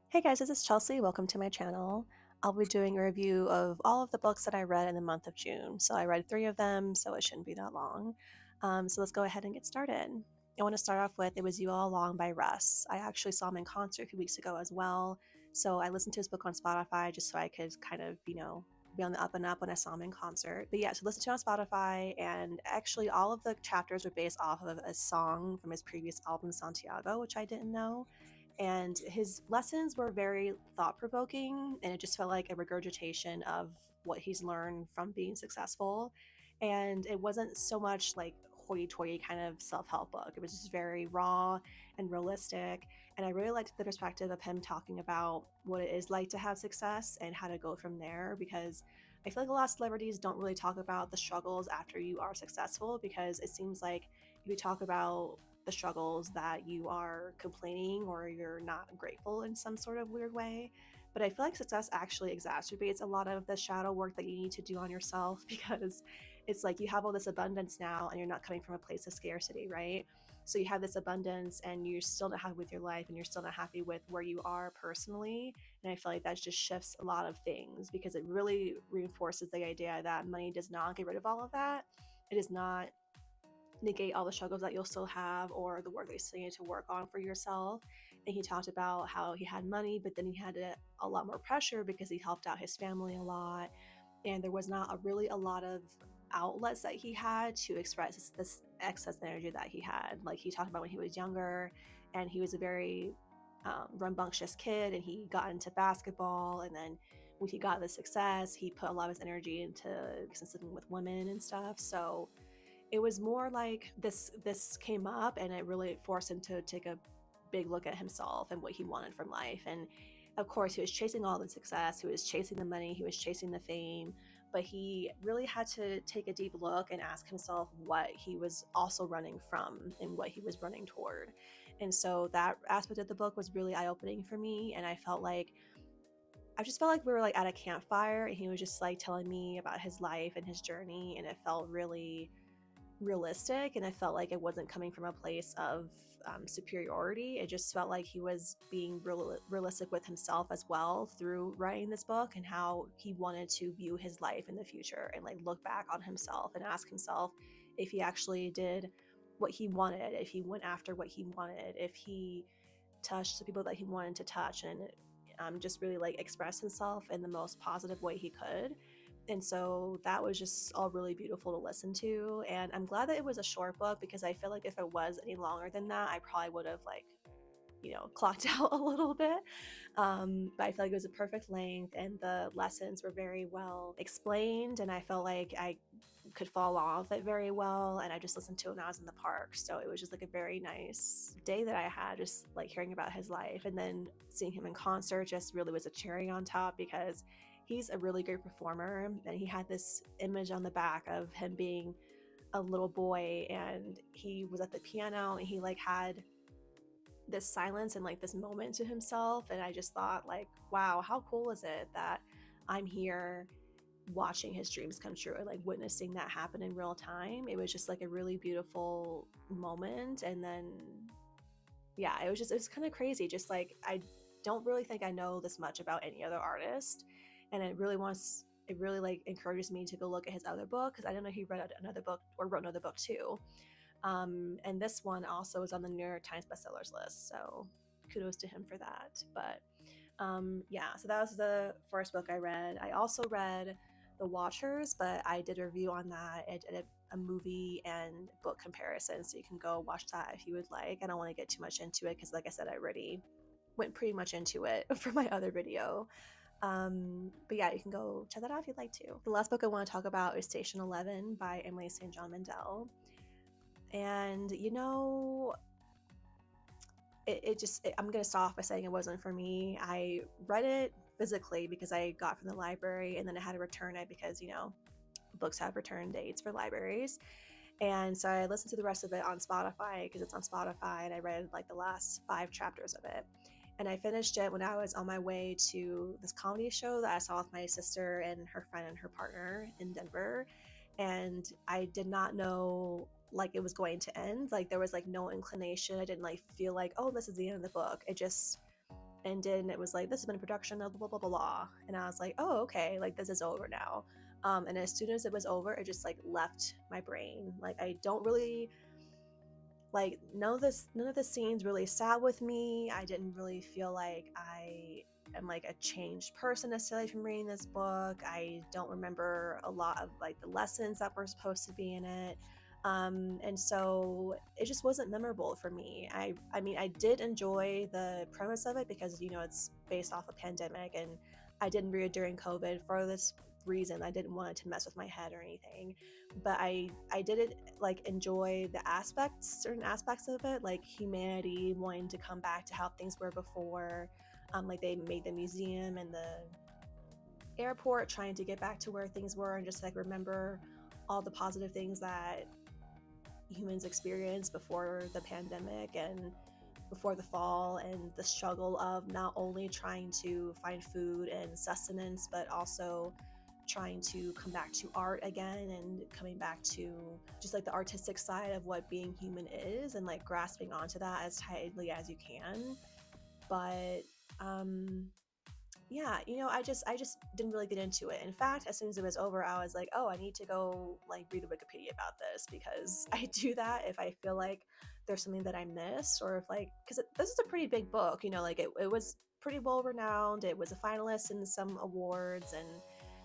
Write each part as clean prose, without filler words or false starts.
Hey guys, this is Chelsea. Welcome to my channel. I'll be doing a review of all of the books that I read in the month of June. So I read 3 of them, so it shouldn't be that long. So let's go ahead and get started. I want to start off with It Was You All Along by Russ. I actually saw him in concert a few weeks ago as well. So I listened to his book on Spotify just so I could kind of, be on the up and up when I saw him in concert. But yeah, so listen to it on Spotify, and actually all of the chapters are based off of a song from his previous album, Santiago, which I didn't know. And his lessons were very thought provoking, and it just felt like a regurgitation of what he's learned from being successful. And it wasn't so much like hoity toity kind of self help book, it was just very raw and realistic. And I really liked the perspective of him talking about what it is like to have success and how to go from there, because I feel like a lot of celebrities don't really talk about the struggles after you are successful, because it seems like if you talk about the struggles that you are complaining or you're not grateful in some sort of weird way. But I feel like success actually exacerbates a lot of the shadow work that you need to do on yourself because it's like you have all this abundance now and you're not coming from a place of scarcity, right? So you have this abundance and you're still not happy with your life and you're still not happy with where you are personally. And I feel like that just shifts a lot of things because it really reinforces the idea that money does not get rid of all of that. It does not negate all the struggles that you'll still have or the work that you still need to work on for yourself. And he talked about how he had money, but then he had a lot more pressure because he helped out his family a lot. And there was not a lot of outlets that he had to express this excess energy that he had. Like he talked about when he was younger and he was a very rambunctious kid and he got into basketball. And then when he got the success, he put a lot of his energy into sleeping with women and stuff. So it was more like this came up and it really forced him to take a big look at himself and what he wanted from life. And of course he was chasing all the success, he was chasing the money, he was chasing the fame, but he really had to take a deep look and ask himself what he was also running from and what he was running toward. And so that aspect of the book was really eye-opening for me, and I just felt like we were like at a campfire and he was just like telling me about his life and his journey, and it felt really realistic, and I felt like it wasn't coming from a place of superiority. It just felt like he was being realistic with himself as well through writing this book, and how he wanted to view his life in the future and like look back on himself and ask himself if he actually did what he wanted, if he went after what he wanted, if he touched the people that he wanted to touch, and just really like express himself in the most positive way he could. And so that was just all really beautiful to listen to. And I'm glad that it was a short book, because I feel like if it was any longer than that, I probably would have like, clocked out a little bit. But I feel like it was a perfect length and the lessons were very well explained. And I felt like I could follow off it very well. And I just listened to it when I was in the park. So it was just like a very nice day that I had, just like hearing about his life. And then seeing him in concert just really was a cherry on top, because he's a really great performer. And he had this image on the back of him being a little boy and he was at the piano and he like had this silence and like this moment to himself. And I just thought like, wow, how cool is it that I'm here watching his dreams come true and like witnessing that happen in real time. It was just like a really beautiful moment. And then yeah, it was kind of crazy. Just like I don't really think I know this much about any other artist, and it really like encourages me to go look at his other book, because I didn't know he read another book or wrote another book too. And this one also is on the New York Times bestsellers list, so kudos to him for that. But yeah, so that was the first book I read. I also read The Watchers, but I did a review on that. I did a movie and book comparison, so you can go watch that if you would like. I don't want to get too much into it because, like I said, I already went pretty much into it for my other video. But yeah, you can go check that out if you'd like to. The last book I want to talk about is Station 11 by Emily St. John Mandel. And I'm going to start off by saying it wasn't for me. I read it physically because I got from the library, and then I had to return it because, books have return dates for libraries. And so I listened to the rest of it on Spotify because it's on Spotify, and I read like the last 5 chapters of it. And I finished it when I was on my way to this comedy show that I saw with my sister and her friend and her partner in Denver. And I did not know like it was going to end. Like there was like no inclination. I didn't like feel like, oh, this is the end of the book. It just ended and it was like, this has been a production of blah, blah, blah, blah. And I was like, oh, okay, like this is over now. And as soon as it was over, it just like left my brain. Like I don't really like none of the scenes really sat with me. I didn't really feel like I am like a changed person necessarily from reading this book. I don't remember a lot of like the lessons that were supposed to be in it. And so it just wasn't memorable for me. I mean, I did enjoy the premise of it because, you know, it's based off a pandemic, and I didn't read it during COVID for this reason. I didn't want it to mess with my head or anything, but I did like enjoy the aspects, certain aspects of it, like humanity wanting to come back to how things were before. Like they made the museum and the airport trying to get back to where things were and just like remember all the positive things that humans experienced before the pandemic and before the fall, and the struggle of not only trying to find food and sustenance, but also trying to come back to art again and coming back to just like the artistic side of what being human is, and like grasping onto that as tightly as you can. But yeah, you know, I just didn't really get into it. In fact, as soon as it was over, I was like, oh, I need to go like read the Wikipedia about this, because I do that if I feel like there's something that I missed, or if like, because this is a pretty big book, you know, like it was pretty well renowned. It was a finalist in some awards, and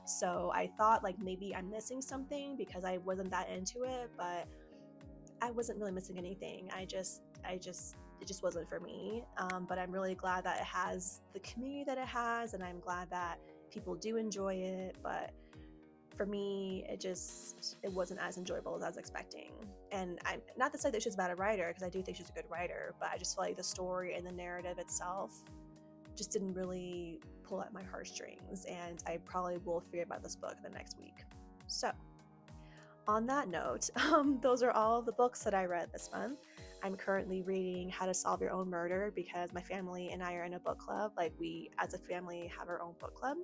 so I thought like maybe I'm missing something because I wasn't that into it, but I wasn't really missing anything. It just wasn't for me. But I'm really glad that it has the community that it has, and I'm glad that people do enjoy it. But for me, it wasn't as enjoyable as I was expecting. And I'm not to say that she's a bad writer, because I do think she's a good writer, but I just feel like the story and the narrative itself just didn't really pull at my heartstrings. And I probably will forget about this book the next week. So on that note, those are all the books that I read this month. I'm currently reading How to Solve Your Own Murder because my family and I are in a book club. Like, we as a family have our own book club.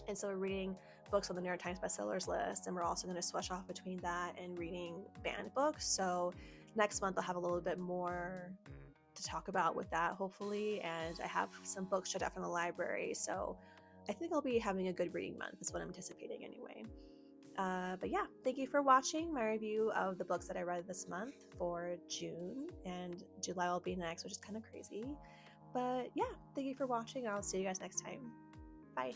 And so we're reading books on the New York Times bestsellers list, and we're also going to switch off between that and reading banned books. So next month I'll have a little bit more to talk about with that, hopefully. And I have some books shut out from the library. So I think I'll be having a good reading month, is what I'm anticipating anyway. But yeah, thank you for watching my review of the books that I read this month for June, and July will be next, which is kind of crazy. But yeah, thank you for watching. I'll see you guys next time. Bye.